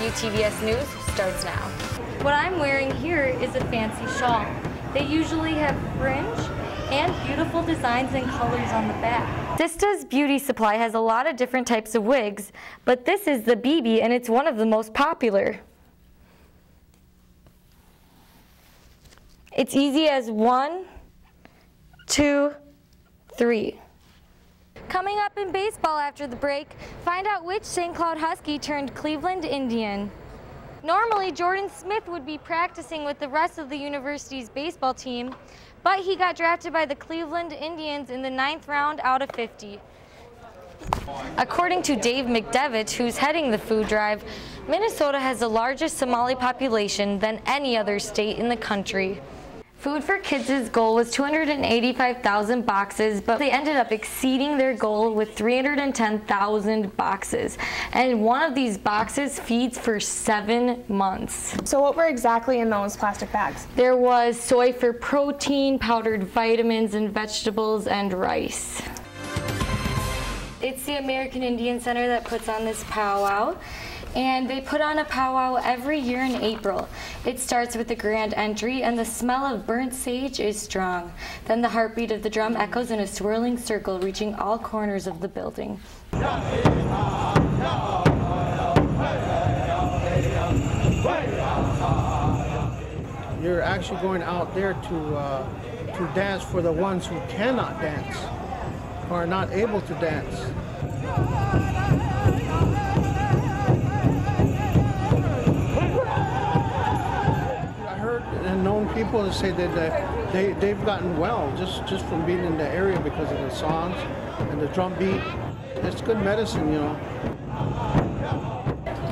UTVS News starts now. What I'm wearing here is a fancy shawl. They usually have fringe and beautiful designs and colors on the back. Dista's Beauty Supply has a lot of different types of wigs, but this is the BB and it's one of the most popular. It's easy as 1, 2, 3. Coming up in baseball after the break, find out which St. Cloud Husky turned Cleveland Indian. Normally, Jordan Smith would be practicing with the rest of the university's baseball team, but he got drafted by the Cleveland Indians in the 9th round out of 50. According to Dave McDevitt, who's heading the food drive, Minnesota has the largest Somali population than any other state in the country. Food for Kids' goal was 285,000 boxes, but they ended up exceeding their goal with 310,000 boxes. And one of these boxes feeds for 7 months. So what were exactly in those plastic bags? There was soy for protein, powdered vitamins and vegetables, and rice. It's the American Indian Center that puts on this powwow. And they put on a powwow every year in April. It starts with the grand entry and the smell of burnt sage is strong. Then the heartbeat of the drum echoes in a swirling circle reaching all corners of the building. You're actually going out there to dance for the ones who cannot dance or are not able to dance. And known people that say that they've gotten well just from being in the area because of the songs and the drum beat. It's good medicine, you know.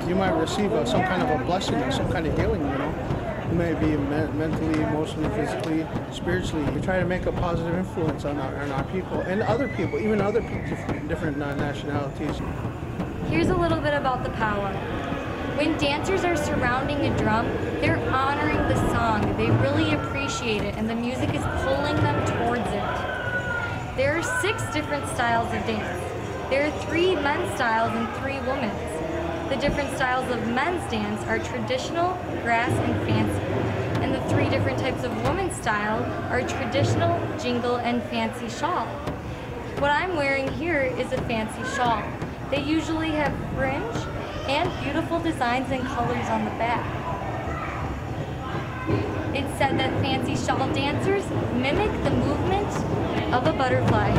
You might receive some kind of a blessing or some kind of healing, you know. It may be mentally, emotionally, physically, spiritually. We try to make a positive influence on our people and other people, even other people, different nationalities. Here's a little bit about the powwow. When dancers are surrounding a drum, they're honoring the song. They really appreciate it, and the music is pulling them towards it. There are 6 different styles of dance. There are 3 men's styles and 3 women's. The different styles of men's dance are traditional, grass, and fancy. And the 3 different types of women's style are traditional, jingle, and fancy shawl. What I'm wearing here is a fancy shawl. They usually have fringe and beautiful designs and colors on the back. It's said that fancy shawl dancers mimic the movement of a butterfly.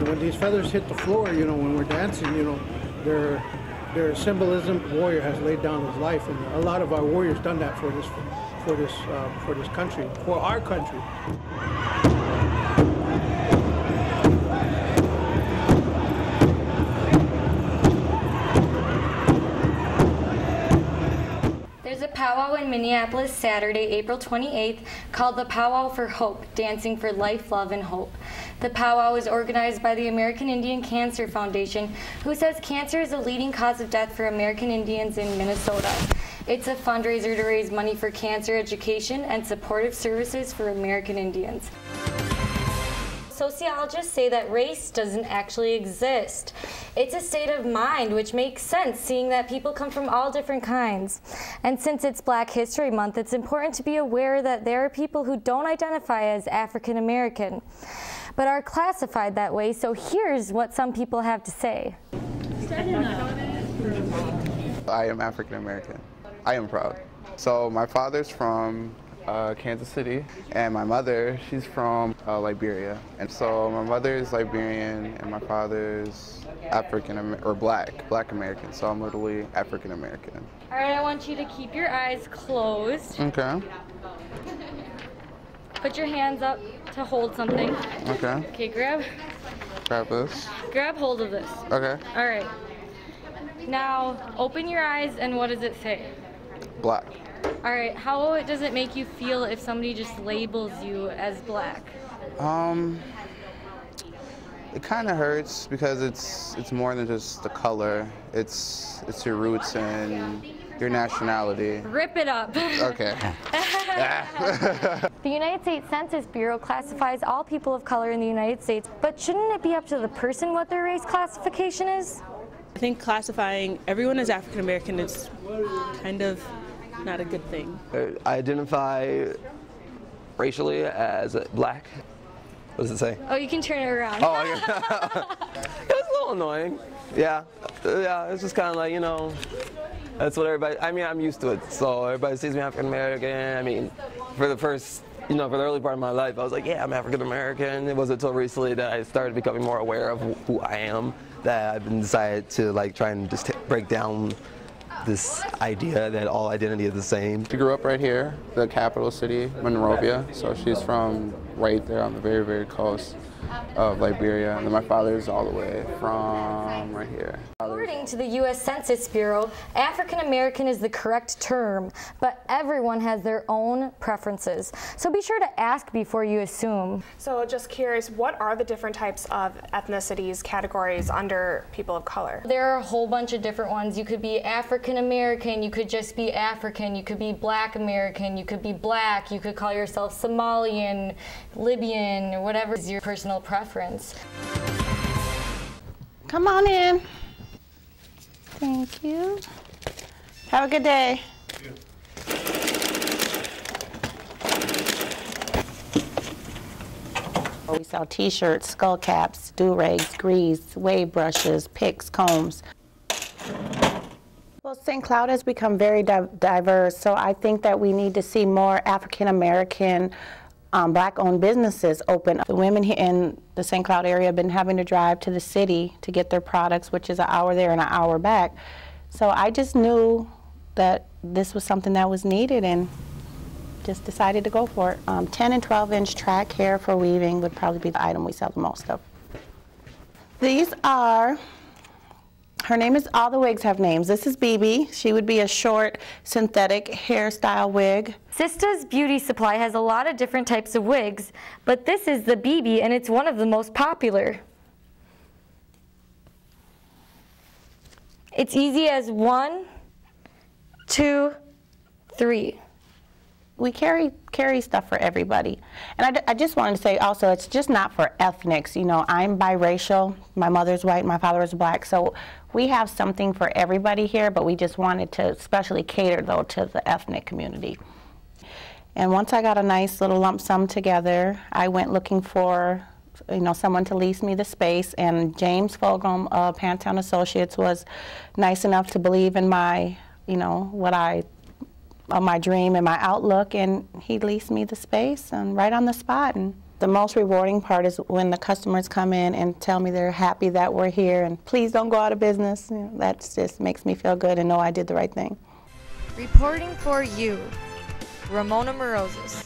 When these feathers hit the floor, you know, when we're dancing, you know, their symbolism. Warrior has laid down his life, and a lot of our warriors done that for this country, for our country. There's a powwow in Minneapolis Saturday, April 28th, called the Powwow for Hope, Dancing for Life, Love, and Hope. The powwow is organized by the American Indian Cancer Foundation, who says cancer is the leading cause of death for American Indians in Minnesota. It's a fundraiser to raise money for cancer education and supportive services for American Indians. Sociologists say that race doesn't actually exist. It's a state of mind, which makes sense, seeing that people come from all different kinds. And since it's Black History Month, it's important to be aware that there are people who don't identify as African American, but are classified that way, so here's what some people have to say. I am African American. I am proud. So my father's from Kansas City, and my mother, she's from Liberia. And so my mother is Liberian, and my father's Black American. So I'm literally African American. All right, I want you to keep your eyes closed. Okay. Put your hands up to hold something. Okay. Okay, grab this. Grab hold of this. Okay. All right. Now, open your eyes, and what does it say? Black. All right, how does it make you feel if somebody just labels you as Black? It kind of hurts because it's more than just the color. It's your roots and your nationality. Rip it up. Okay. The United States Census Bureau classifies all people of color in the United States, but shouldn't it be up to the person what their race classification is? I think classifying everyone as African American is kind of not a good thing. I identify racially as black. What does it say? Oh, you can turn it around. Oh, okay. It's a little annoying. Yeah, it's just kind of like, you know, that's what everybody, I mean, I'm used to it. So everybody sees me African American. I mean, for the first, you know, for the early part of my life, I was like, yeah, I'm African American. It wasn't until recently that I started becoming more aware of who I am that I've decided to like try and just break down this idea that all identity is the same. She grew up right here, the capital city, Monrovia. So she's from right there on the very, very coast of Liberia. And then my father's all the way from right here. According to the U.S. Census Bureau, African American is the correct term, but everyone has their own preferences. So be sure to ask before you assume. So just curious, what are the different types of ethnicities, categories under people of color? There are a whole bunch of different ones. You could be African American, you could just be African, you could be Black American, you could be Black, you could call yourself Somalian, Libyan, or whatever is your personal preference. Come on in. Thank you. Have a good day. We sell t-shirts, skull caps, do-rags, grease, wave brushes, picks, combs. Well, St. Cloud has become very diverse, so I think that we need to see more African-American Black-owned businesses open. The women here in the St. Cloud area have been having to drive to the city to get their products, which is an hour there and an hour back. So I just knew that this was something that was needed and just decided to go for it. 10 and 12-inch track hair for weaving would probably be the item we sell the most of. These are, her name is, all the wigs have names. This is BB. She would be a short synthetic hairstyle wig. Sista's Beauty Supply has a lot of different types of wigs, but this is the BB and it's one of the most popular. It's easy as 1, 2, 3. We carry stuff for everybody. And I just wanted to say also, it's just not for ethnics. You know, I'm biracial. My mother's white, my father is black. So we have something for everybody here, but we just wanted to especially cater, though, to the ethnic community. And once I got a nice little lump sum together, I went looking for, you know, someone to lease me the space, and James Fulgham of Pantown Associates was nice enough to believe in my, you know, my dream and my outlook, and he leased me the space and right on the spot. And the most rewarding part is when the customers come in and tell me they're happy that we're here and please don't go out of business. You know, that just makes me feel good and know I did the right thing. Reporting for you, Ramona Marozas.